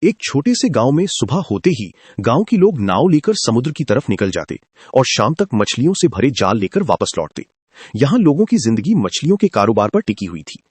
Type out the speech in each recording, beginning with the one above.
एक छोटे से गांव में सुबह होते ही गांव के लोग नाव लेकर समुद्र की तरफ निकल जाते और शाम तक मछलियों से भरे जाल लेकर वापस लौटते। यहाँ लोगों की जिंदगी मछलियों के कारोबार पर टिकी हुई थी।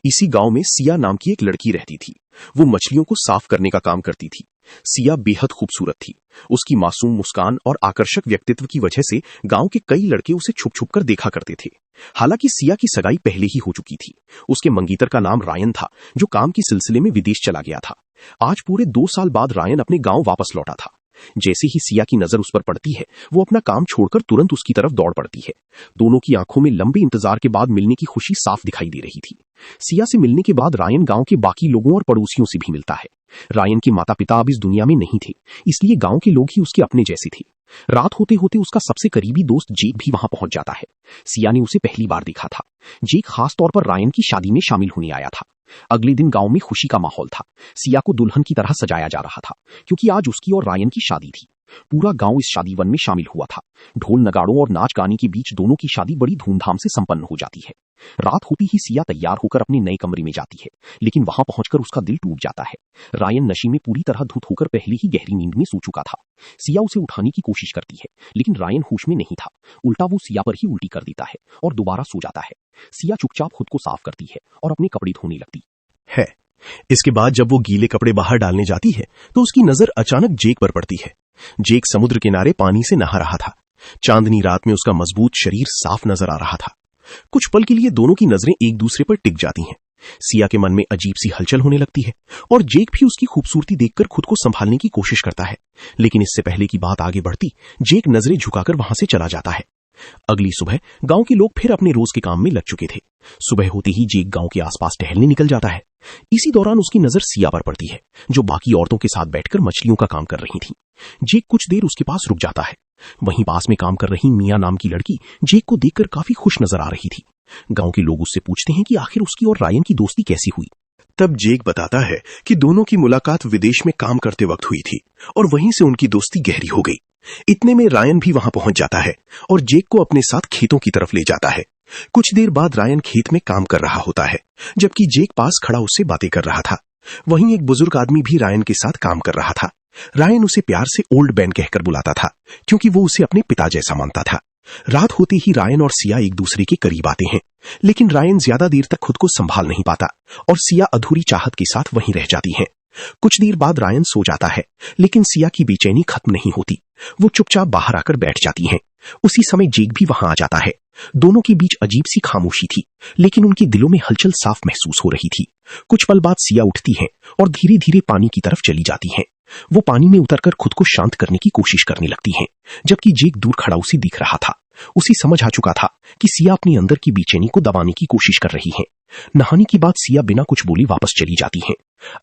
इसी गांव में सिया नाम की एक लड़की रहती थी। वो मछलियों को साफ करने का काम करती थी। सिया बेहद खूबसूरत थी। उसकी मासूम मुस्कान और आकर्षक व्यक्तित्व की वजह से गांव के कई लड़के उसे छुप छुप कर देखा करते थे। हालांकि सिया की सगाई पहले ही हो चुकी थी। उसके मंगीतर का नाम रायन था, जो काम के सिलसिले में विदेश चला गया था। आज पूरे 2 साल बाद रायन अपने गांव वापस लौटा था। जैसे ही सिया की नजर उस पर पड़ती है, वो अपना काम छोड़कर तुरंत उसकी तरफ दौड़ पड़ती है। दोनों की आंखों में लंबे इंतजार के बाद मिलने की खुशी साफ दिखाई दे रही थी। सिया से मिलने के बाद रायन गांव के बाकी लोगों और पड़ोसियों से भी मिलता है। रायन के माता पिता अब इस दुनिया में नहीं थे, इसलिए गांव के लोग ही उसके अपने जैसे थे। रात होते होते उसका सबसे करीबी दोस्त जेक भी वहां पहुंच जाता है। सिया ने उसे पहली बार देखा था। जेक खास तौर पर रायन की शादी में शामिल होने आया था। अगले दिन गांव में खुशी का माहौल था। सिया को दुल्हन की तरह सजाया जा रहा था, क्योंकि आज उसकी और रायन की शादी थी। पूरा गांव इस शादी वन में शामिल हुआ था। ढोल नगाड़ों और नाच गाने के बीच दोनों की शादी बड़ी धूमधाम से संपन्न हो जाती है। रात होती ही सिया तैयार होकर अपने नए कमरे में जाती है, लेकिन वहां पहुंचकर उसका दिल टूट जाता है। रायन नशे में पूरी तरह धुत होकर पहले ही गहरी नींद में सो चुका था। सिया उसे उठाने की कोशिश करती है, लेकिन रायन होश में नहीं था। उल्टा वो सिया पर ही उल्टी कर देता है और दोबारा सो जाता है। सिया चुपचाप खुद को साफ करती है और अपने कपड़े धोने लगती है। इसके बाद जब वो गीले कपड़े बाहर डालने जाती है, तो उसकी नजर अचानक जेक पर पड़ती है। जेक समुद्र किनारे पानी से नहा रहा था। चांदनी रात में उसका मजबूत शरीर साफ नजर आ रहा था। कुछ पल के लिए दोनों की नजरें एक दूसरे पर टिक जाती हैं। सिया के मन में अजीब सी हलचल होने लगती है और जेक भी उसकी खूबसूरती देखकर खुद को संभालने की कोशिश करता है। लेकिन इससे पहले की बात आगे बढ़ती, जेक नजरें झुकाकर वहां से चला जाता है। अगली सुबह गांव के लोग फिर अपने रोज के काम में लग चुके थे। सुबह होते ही जेक गांव के आसपास टहलने निकल जाता है। इसी दौरान उसकी नजर सिया पर पड़ती है, जो बाकी औरतों के साथ बैठकर मछलियों का काम कर रही थी। जेक कुछ देर उसके पास रुक जाता है। वहीं पास में काम कर रही मिया नाम की लड़की जेक को देखकर काफी खुश नजर आ रही थी। गांव के लोग उससे पूछते हैं कि आखिर उसकी और रायन की दोस्ती कैसी हुई। तब जेक बताता है कि दोनों की मुलाकात विदेश में काम करते वक्त हुई थी और वहीं से उनकी दोस्ती गहरी हो गई। इतने में रायन भी वहां पहुंच जाता है और जेक को अपने साथ खेतों की तरफ ले जाता है। कुछ देर बाद रायन खेत में काम कर रहा होता है, जबकि जेक पास खड़ा उससे बातें कर रहा था। वहीं एक बुजुर्ग आदमी भी रायन के साथ काम कर रहा था। रायन उसे प्यार से ओल्ड मैन कहकर बुलाता था, क्योंकि वो उसे अपने पिता जैसा मानता था। रात होते ही रायन और सिया एक दूसरे के करीब आते हैं, लेकिन रायन ज्यादा देर तक खुद को संभाल नहीं पाता और सिया अधूरी चाहत के साथ वहीं रह जाती है। कुछ देर बाद रायन सो जाता है, लेकिन सिया की बेचैनी खत्म नहीं होती। वो चुपचाप बाहर आकर बैठ जाती हैं। उसी समय जेक भी वहां आ जाता है। दोनों के बीच अजीब सी खामोशी थी, लेकिन उनके दिलों में हलचल साफ महसूस हो रही थी। कुछ पल बाद सिया उठती हैं और धीरे धीरे पानी की तरफ चली जाती हैं। वो पानी में उतरकर खुद को शांत करने की कोशिश करने लगती हैं, जबकि जेक दूर खड़ा उसे दिख रहा था। उसे समझ आ चुका था कि सिया अपने अंदर की बेचैनी को दबाने की कोशिश कर रही है। नहाने के बाद सिया बिना कुछ बोले वापस चली जाती हैं।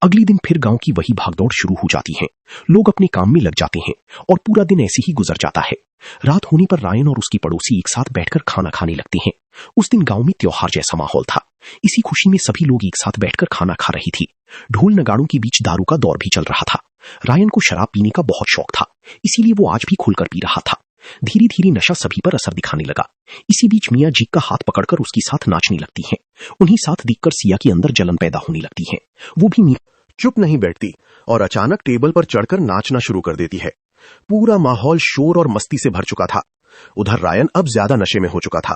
अगले दिन फिर गांव की वही भागदौड़ शुरू हो जाती है। लोग अपने काम में लग जाते हैं और पूरा दिन ऐसे ही गुजर जाता है। रात होने पर रायन और उसकी पड़ोसी एक साथ बैठकर खाना खाने लगते हैं। उस दिन गांव में त्योहार जैसा माहौल था। इसी खुशी में सभी लोग एक साथ बैठकर खाना खा रही थी। ढोल नगाड़ों के बीच दारू का दौर भी चल रहा था। रायन को शराब पीने का बहुत शौक था, इसीलिए वो आज भी खुलकर पी रहा था। धीरे धीरे नशा सभी पर असर दिखाने लगा। इसी बीच मियां जेक का हाथ पकड़कर उसके साथ नाचने लगती हैं। उन्हीं साथ देखकर सिया के अंदर जलन पैदा होने लगती है। वो भी चुप नहीं बैठती और अचानक टेबल पर चढ़कर नाचना शुरू कर देती है। पूरा माहौल शोर और मस्ती से भर चुका था। उधर रायन अब ज्यादा नशे में हो चुका था,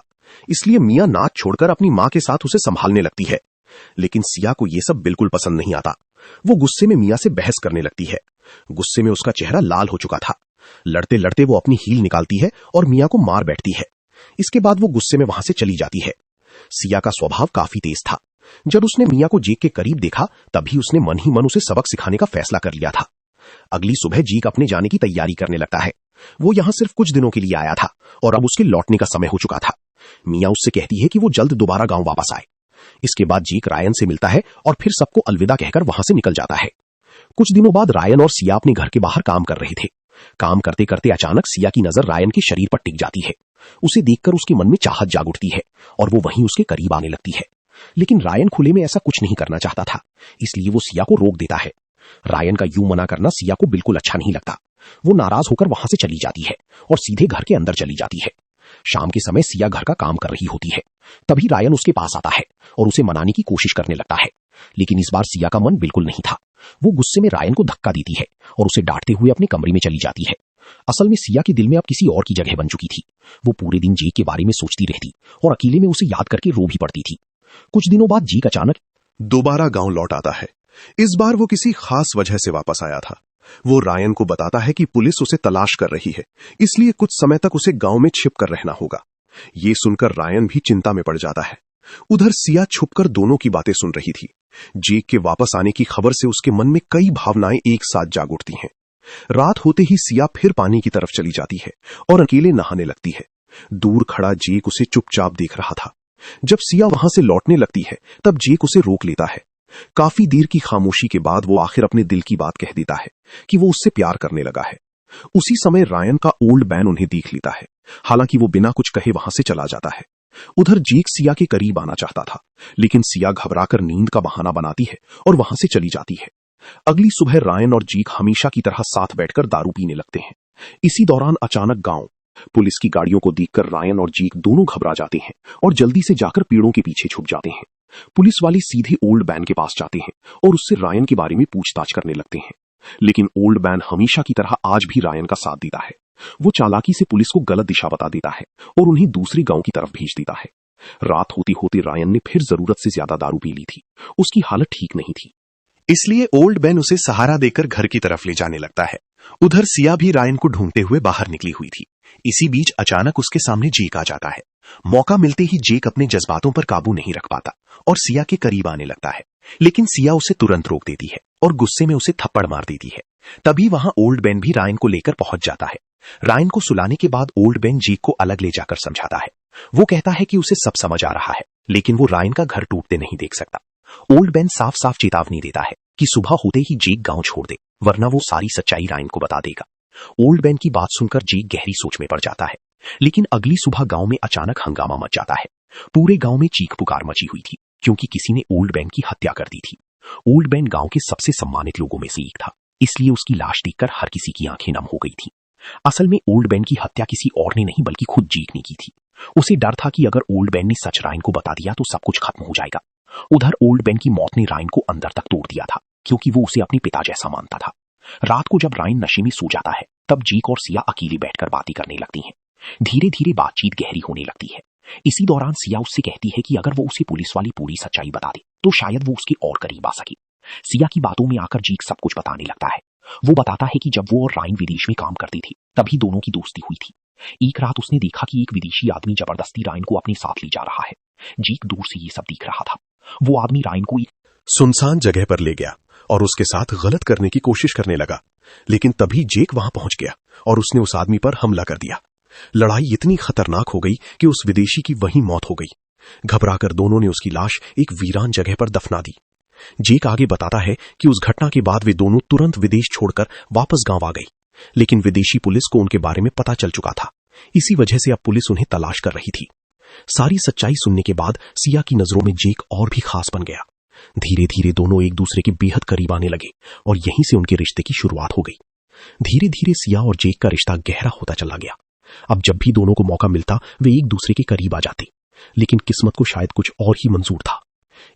इसलिए मियां नाच छोड़कर अपनी मां के साथ उसे संभालने लगती है। लेकिन सिया को यह सब बिल्कुल पसंद नहीं आता। वो गुस्से में मियां से बहस करने लगती है। गुस्से में उसका चेहरा लाल हो चुका था। लड़ते लड़ते वो अपनी हील निकालती है और मियां को मार बैठती है। इसके बाद वो गुस्से में वहां से चली जाती है। सिया का स्वभाव काफी तेज था। जब उसने मियां को जेक के करीब देखा, तभी उसने मन ही मन उसे सबक सिखाने का फैसला कर लिया था। अगली सुबह जेक अपने जाने की तैयारी करने लगता है। वो यहां सिर्फ कुछ दिनों के लिए आया था और अब उसके लौटने का समय हो चुका था। मियां उससे कहती है कि वो जल्द दोबारा गांव वापस आए। इसके बाद जेक रायन से मिलता है और फिर सबको अलविदा कहकर वहां से निकल जाता है। कुछ दिनों बाद रायन और सिया अपने घर के बाहर काम कर रहे थे। काम करते करते अचानक सिया की नजर रायन के शरीर पर टिक जाती है। उसे देखकर उसके मन में चाहत जाग उठती है और वो वहीं उसके करीब आने लगती है। लेकिन रायन खुले में ऐसा कुछ नहीं करना चाहता था, इसलिए वो सिया को रोक देता है। रायन का यूं मना करना सिया को बिल्कुल अच्छा नहीं लगता। वो नाराज होकर वहां से चली जाती है और सीधे घर के अंदर चली जाती है। शाम के समय सिया घर का काम कर रही होती है। तभी रायन उसके पास आता है और उसे मनाने की कोशिश करने लगता है, लेकिन इस बार सिया का मन बिल्कुल नहीं था। वो गुस्से में रायन को धक्का देती है और उसे डांटते हुए अपने कमरे में चली जाती है। असल में सिया के दिल में अब किसी और की जगह बन चुकी थी। वो पूरे दिन जेक के बारे में सोचती रहती और अकेले में उसे याद करके रो भी पड़ती थी। कुछ दिनों बाद जेक अचानक दोबारा गांव लौट आता है। इस बार वो किसी खास वजह से वापस आया था। वो रायन को बताता है कि पुलिस उसे तलाश कर रही है, इसलिए कुछ समय तक उसे गांव में छिप कर रहना होगा। ये सुनकर रायन भी चिंता में पड़ जाता है। उधर सिया छुपकर दोनों की बातें सुन रही थी। जेक के वापस आने की खबर से उसके मन में कई भावनाएं एक साथ जाग उठती हैं। रात होते ही सिया फिर पानी की तरफ चली जाती है और अकेले नहाने लगती है। दूर खड़ा जेक उसे चुपचाप देख रहा था। जब सिया वहां से लौटने लगती है तब जेक उसे रोक लेता है। काफी देर की खामोशी के बाद वो आखिर अपने दिल की बात कह देता है कि वो उससे प्यार करने लगा है। उसी समय रायन का ओल्ड मैन उन्हें देख लेता है। हालांकि वो बिना कुछ कहे वहां से चला जाता है। उधर जेक सिया के करीब आना चाहता था, लेकिन सिया घबराकर नींद का बहाना बनाती है और वहां से चली जाती है। अगली सुबह रायन और जेक हमेशा की तरह साथ बैठकर दारू पीने लगते हैं। इसी दौरान अचानक गांव पुलिस की गाड़ियों को देखकर रायन और जेक दोनों घबरा जाते हैं और जल्दी से जाकर पेड़ों के पीछे छुप जाते हैं। पुलिस वाले सीधे ओल्ड मैन के पास जाते हैं और उससे रायन के बारे में पूछताछ करने लगते हैं। लेकिन ओल्ड मैन हमेशा की तरह आज भी रायन का साथ देता है। वो चालाकी से पुलिस को गलत दिशा बता देता है और उन्हें दूसरे गांव की तरफ भेज देता है। रात होते होते रायन ने फिर जरूरत से ज्यादा दारू पी ली थी। उसकी हालत ठीक नहीं थी, इसलिए ओल्ड मैन उसे सहारा देकर घर की तरफ ले जाने लगता है। उधर सिया भी रायन को ढूंढते हुए बाहर निकली हुई थी। इसी बीच अचानक उसके सामने जेक आ जाता है। मौका मिलते ही जेक अपने जज्बातों पर काबू नहीं रख पाता और सिया के करीब आने लगता है, लेकिन सिया उसे तुरंत रोक देती है और गुस्से में उसे थप्पड़ मार देती है। तभी वहां ओल्ड मैन भी रायन को लेकर पहुंच जाता है। रायन को सुलाने के बाद ओल्ड मैन जेक को अलग ले जाकर समझाता है। वो कहता है कि उसे सब समझ आ रहा है, लेकिन वो रायन का घर टूटते नहीं देख सकता। ओल्ड मैन साफ साफ चेतावनी देता है कि सुबह होते ही जेक गांव छोड़ दे, वरना वो सारी सच्चाई रायन को बता देगा। ओल्ड मैन की बात सुनकर जेक गहरी सोच में पड़ जाता है। लेकिन अगली सुबह गांव में अचानक हंगामा मच जाता है। पूरे गांव में चीख पुकार मची हुई थी क्योंकि किसी ने ओल्ड मैन की हत्या कर दी थी। ओल्ड मैन गांव के सबसे सम्मानित लोगों में से एक था, इसलिए उसकी लाश देखकर हर किसी की आंखें नम हो गई थी। असल में ओल्ड मैन की हत्या किसी और ने नहीं बल्कि खुद जेक ने की थी। उसे डर था कि अगर ओल्ड मैन ने सच रायन को बता दिया तो सब कुछ खत्म हो जाएगा। उधर ओल्ड मैन की मौत ने रायन को अंदर तक तोड़ दिया था क्योंकि वो उसे अपने पिता जैसा मानता था। रात को जब रायन नशे में सो जाता है तब जेक और सिया अकेले बैठकर बातें करने लगती हैं। धीरे धीरे बातचीत गहरी होने लगती है। इसी दौरान सिया उससे कहती है कि अगर वो उसे पुलिस वाली पूरी सच्चाई बता दे तो शायद वो उसके और करीब आ सके। सिया की बातों में आकर जेक सब कुछ बताने लगता है। वो बताता है कि जब वो और रायन विदेश में काम करते थे तभी दोनों की दोस्ती हुई थी। एक रात उसने देखा कि एक विदेशी आदमी जबरदस्ती रायन को अपने साथ ले जा रहा है। जेक दूर से ये सब देख रहा था। वो आदमी रायन को एक सुनसान जगह पर ले गया और उसके साथ गलत करने की कोशिश करने लगा, लेकिन तभी जेक वहां पहुंच गया और उसने उस आदमी पर हमला कर दिया। लड़ाई इतनी खतरनाक हो गई कि उस विदेशी की वहीं मौत हो गई। घबराकर दोनों ने उसकी लाश एक वीरान जगह पर दफना दी। जेक आगे बताता है कि उस घटना के बाद वे दोनों तुरंत विदेश छोड़कर वापस गांव आ गई, लेकिन विदेशी पुलिस को उनके बारे में पता चल चुका था। इसी वजह से अब पुलिस उन्हें तलाश कर रही थी। सारी सच्चाई सुनने के बाद सिया की नजरों में जेक और भी खास बन गया। धीरे धीरे दोनों एक दूसरे के बेहद करीब आने लगे और यहीं से उनके रिश्ते की शुरुआत हो गई। धीरे धीरे सिया और जेक का रिश्ता गहरा होता चला गया। अब जब भी दोनों को मौका मिलता वे एक दूसरे के करीब आ जाते, लेकिन किस्मत को शायद कुछ और ही मंजूर था।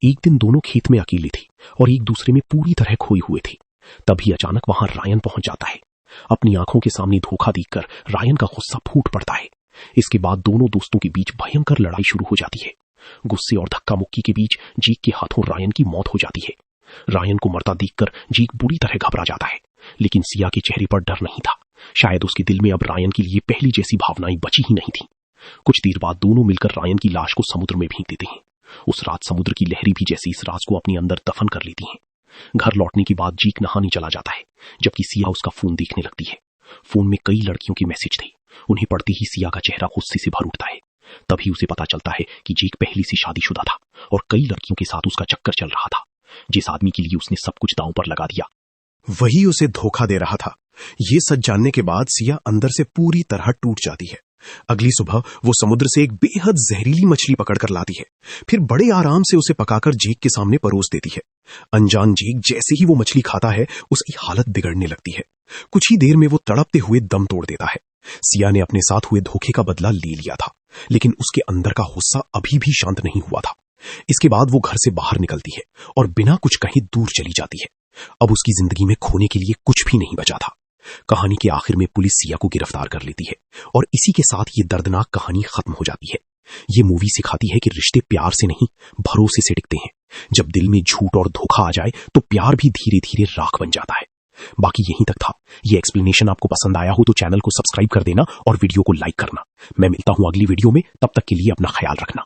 एक दिन दोनों खेत में अकेले थे और एक दूसरे में पूरी तरह खोए हुए थे। तभी अचानक वहां रायन पहुंच जाता है। अपनी आंखों के सामने धोखा देखकर रायन का गुस्सा फूट पड़ता है। इसके बाद दोनों दोस्तों के बीच भयंकर लड़ाई शुरू हो जाती है। गुस्से और धक्का मुक्की के बीच जेक के हाथों रायन की मौत हो जाती है। रायन को मरता देखकर जेक बुरी तरह घबरा जाता है, लेकिन सिया के चेहरे पर डर नहीं था। शायद उसके दिल में अब रायन के लिए पहली जैसी भावनाएं बची ही नहीं थी। कुछ देर बाद दोनों मिलकर रायन की लाश को समुद्र में फेंक देते हैं। उस रात समुद्र की लहरें भी जैसे इस राज को अपने अंदर दफन कर लेती हैं। घर लौटने के बाद जेक नहाने चला जाता है, जबकि सिया उसका फोन देखने लगती है। फोन में कई लड़कियों के मैसेज थे। उन्हें पढ़ते ही सिया का चेहरा गुस्से से भर उठता है। तभी उसे पता चलता है कि जेक पहले से शादीशुदा था और कई लड़कियों के साथ उसका चक्कर चल रहा था। जिस आदमी के लिए उसने सब कुछ दांव पर लगा दिया, वही उसे धोखा दे रहा था। ये सच जानने के बाद सिया अंदर से पूरी तरह टूट जाती है। अगली सुबह वो समुद्र से एक बेहद जहरीली मछली पकड़कर लाती है, फिर बड़े आराम से उसे पकाकर जेक के सामने परोस देती है। अनजान जेक जैसे ही वो मछली खाता है उसकी हालत बिगड़ने लगती है। कुछ ही देर में वो तड़पते हुए दम तोड़ देता है। सिया ने अपने साथ हुए धोखे का बदला ले लिया था, लेकिन उसके अंदर का गुस्सा अभी भी शांत नहीं हुआ था। इसके बाद वो घर से बाहर निकलती है और बिना कुछ कहीं दूर चली जाती है। अब उसकी जिंदगी में खोने के लिए कुछ भी नहीं बचा था। कहानी के आखिर में पुलिस सिया को गिरफ्तार कर लेती है और इसी के साथ ये दर्दनाक कहानी खत्म हो जाती है। ये मूवी सिखाती है कि रिश्ते प्यार से नहीं भरोसे से टिकते हैं। जब दिल में झूठ और धोखा आ जाए तो प्यार भी धीरे धीरे राख बन जाता है। बाकी यहीं तक था। ये एक्सप्लेनेशन आपको पसंद आया हो तो चैनल को सब्सक्राइब कर देना और वीडियो को लाइक करना। मैं मिलता हूं अगली वीडियो में, तब तक के लिए अपना ख्याल रखना।